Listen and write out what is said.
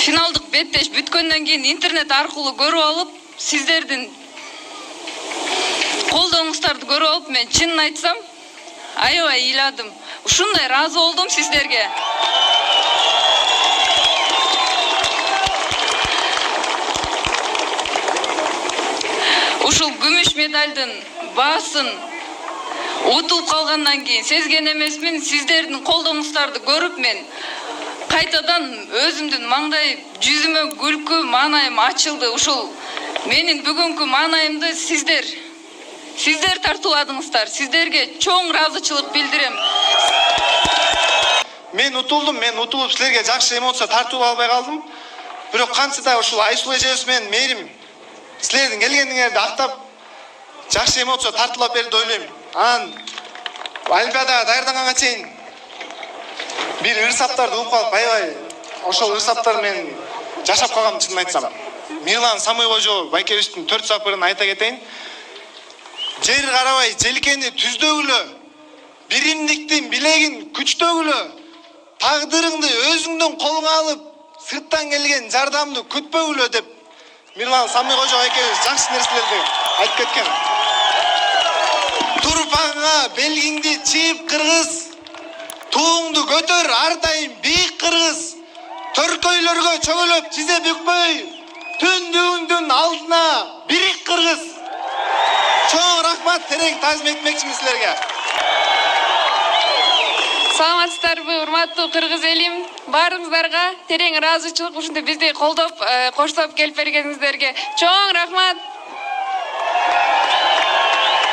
финалдык беттеш бүткөндөн кийин интернет аркылуу көрүп алып, сиздердин колдооңуздарды көрүп алып, мен чынын айтсам, аябай ыйладым. Ушундай ыраазы болдум сиздерге. Ушул күмүш медалдын баасын утулуп калгандан кийин сезген эмесмин, сиздердин колдооңуздарды көрүп мен кайтадан өзүмдүн маңдай жүзүмө күлкү, маанайым ачылды. Ушул менин бүгүнкү маанайымды сиздер тартууладыңыздар. Сиздерге чоң ыраазычылык билдирем. Мен утулуп силерге жакшы эмоция тартуулай албай калдым. Бирок кантса да ушул Айсул эжебиз менен Мээрим силердин келгениңерди актап жакшы эмоция тартуулап берди деп ойлойм. Анан Олимпиадага даярданганга чейин бир ырсаптарды угуп калып, аябай ошол ырсаптар менен жашап калгам, чынын айтсам. Мирлан Самыйкожо байкебиздин 4 сапырын айта кетейин. Жер карабай желкени түздөгүлө, биримдиктин билегин күчтөгүлө, тагдырыңды өзүңдөн колуңа алып, сырттан келген жардамды күтпөгүлө деп Мирлан Самыйкожо байкебиз жакшы нерселерди айтып кеткен. Турпаңга белгиңди чийип кыргыз, туңду көтөр ар дайым бийик кыргыз, төркөйлөргө чөгөлөп тизе бүкпөй, түндүгүңдүн алдына бирик кыргыз. Чоң рахмат, терең таазим этмекчимин силерге. Саламатсыздарбы, урматтуу кыргыз элим? Баарыңыздарга терең ыраазычылык, ушундай бизди колдоп, коштоп келип бергениңиздерге чоң рахмат.